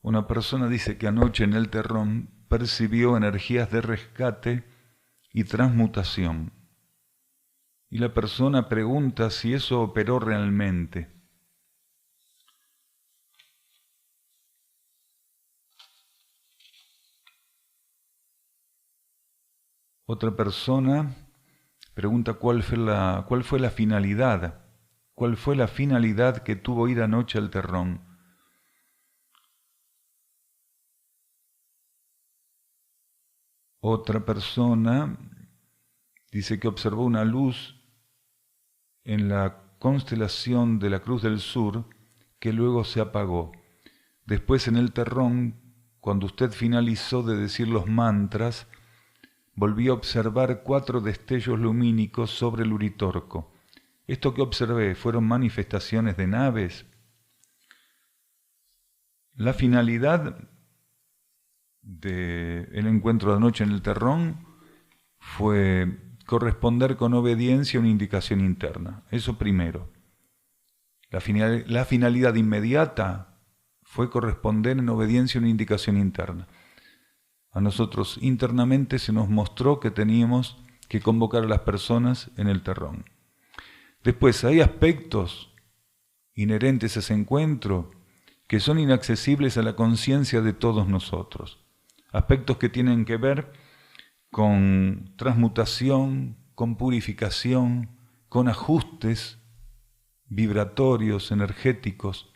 Una persona dice que anoche en el terrón percibió energías de rescate y transmutación. Y la persona pregunta si eso operó realmente. Otra persona pregunta cuál fue la finalidad. ¿Cuál fue la finalidad que tuvo ir anoche al terrón? Otra persona dice que observó una luz en la constelación de la Cruz del Sur que luego se apagó. Después en el terrón, cuando usted finalizó de decir los mantras, volví a observar 4 destellos lumínicos sobre el Uritorco. Esto que observé fueron manifestaciones de naves. La finalidad del encuentro de anoche en el terrón fue corresponder con obediencia a una indicación interna. Eso primero. La finalidad inmediata fue corresponder en obediencia a una indicación interna. A nosotros internamente se nos mostró que teníamos que convocar a las personas en el terrón. Después hay aspectos inherentes a ese encuentro que son inaccesibles a la conciencia de todos nosotros. Aspectos que tienen que ver con transmutación, con purificación, con ajustes vibratorios, energéticos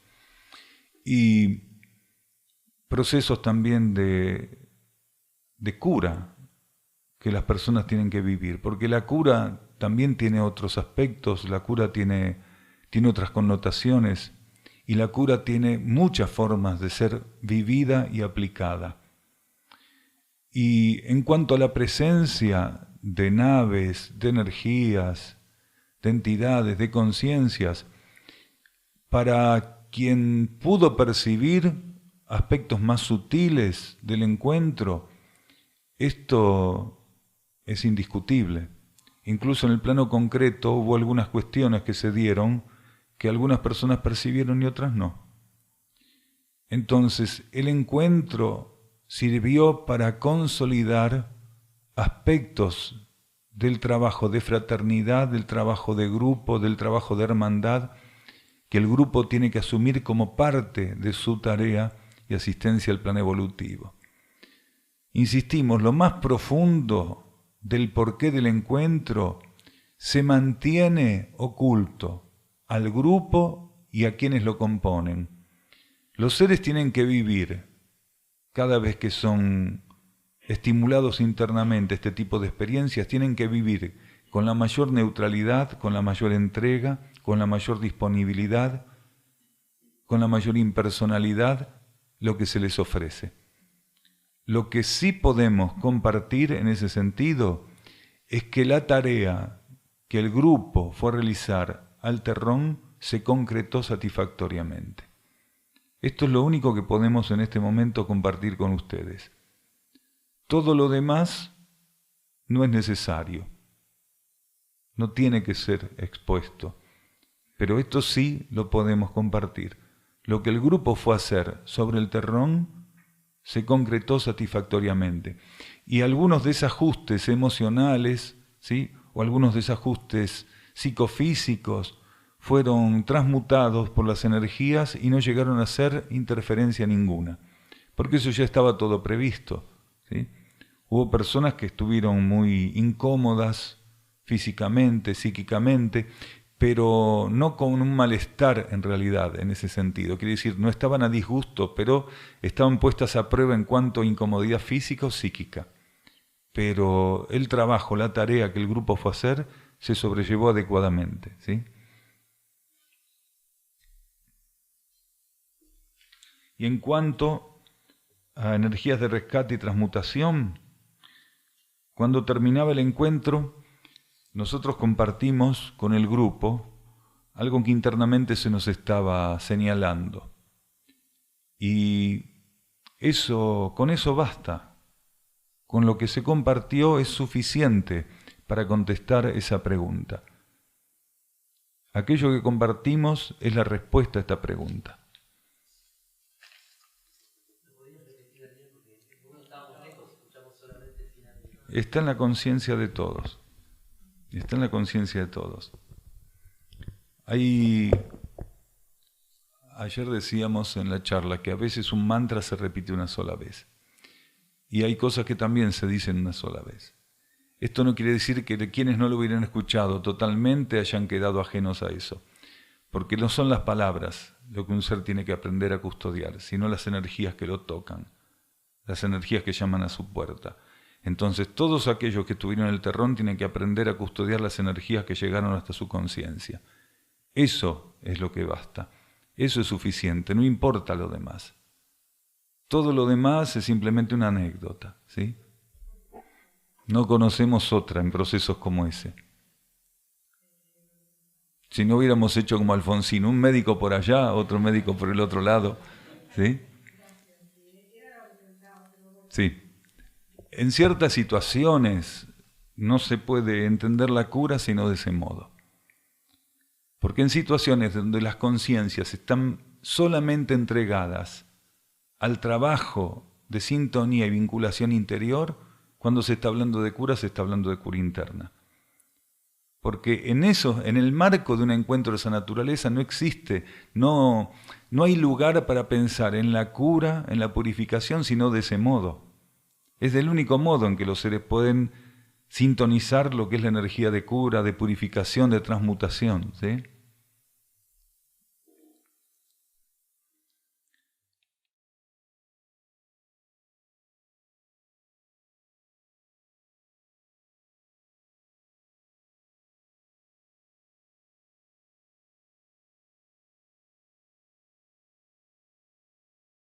y procesos también de cura que las personas tienen que vivir, porque la cura también tiene otros aspectos, la cura tiene otras connotaciones y la cura tiene muchas formas de ser vivida y aplicada. Y en cuanto a la presencia de naves, de energías, de entidades, de conciencias, para quien pudo percibir aspectos más sutiles del encuentro, esto es indiscutible. Incluso en el plano concreto hubo algunas cuestiones que se dieron que algunas personas percibieron y otras no. Entonces, el encuentro sirvió para consolidar aspectos del trabajo de fraternidad, del trabajo de grupo, del trabajo de hermandad, que el grupo tiene que asumir como parte de su tarea y asistencia al plan evolutivo. Insistimos, lo más profundo del porqué del encuentro se mantiene oculto al grupo y a quienes lo componen. Los seres tienen que vivir, cada vez que son estimulados internamente este tipo de experiencias, tienen que vivir con la mayor neutralidad, con la mayor entrega, con la mayor disponibilidad, con la mayor impersonalidad, lo que se les ofrece. Lo que sí podemos compartir en ese sentido es que la tarea que el grupo fue a realizar al terrón se concretó satisfactoriamente. Esto es lo único que podemos en este momento compartir con ustedes. Todo lo demás no es necesario, no tiene que ser expuesto, pero esto sí lo podemos compartir. Lo que el grupo fue a hacer sobre el terrón se concretó satisfactoriamente. Y algunos desajustes emocionales, ¿sí?, o algunos desajustes psicofísicos fueron transmutados por las energías y no llegaron a hacer interferencia ninguna, porque eso ya estaba todo previsto, ¿sí? Hubo personas que estuvieron muy incómodas físicamente, psíquicamente, pero no con un malestar en realidad en ese sentido. Quiere decir, no estaban a disgusto, pero estaban puestas a prueba en cuanto a incomodidad física o psíquica. Pero el trabajo, la tarea que el grupo fue a hacer, se sobrellevó adecuadamente, ¿sí? Y en cuanto a energías de rescate y transmutación, cuando terminaba el encuentro, nosotros compartimos con el grupo algo que internamente se nos estaba señalando. Y con eso basta. Con lo que se compartió es suficiente para contestar esa pregunta. Aquello que compartimos es la respuesta a esta pregunta. está en la conciencia de todos. Está en la conciencia de todos. Ayer decíamos en la charla que a veces un mantra se repite una sola vez. Y hay cosas que también se dicen una sola vez. Esto no quiere decir que quienes no lo hubieran escuchado totalmente hayan quedado ajenos a eso. Porque no son las palabras lo que un ser tiene que aprender a custodiar, sino las energías que lo tocan, las energías que llaman a su puerta. Entonces todos aquellos que estuvieron en el terrón tienen que aprender a custodiar las energías que llegaron hasta su conciencia. Eso es lo que basta. Eso es suficiente, no importa lo demás. Todo lo demás es simplemente una anécdota, ¿sí? No conocemos otra en procesos como ese. Si no hubiéramos hecho como Alfonsín, un médico por allá, otro médico por el otro lado, ¿sí? Sí. En ciertas situaciones no se puede entender la cura sino de ese modo. Porque en situaciones donde las conciencias están solamente entregadas al trabajo de sintonía y vinculación interior, cuando se está hablando de cura, se está hablando de cura interna. Porque en eso, en el marco de un encuentro de esa naturaleza, no existe, no hay lugar para pensar en la cura, en la purificación, sino de ese modo. Es el único modo en que los seres pueden sintonizar lo que es la energía de cura, de purificación, de transmutación, ¿sí?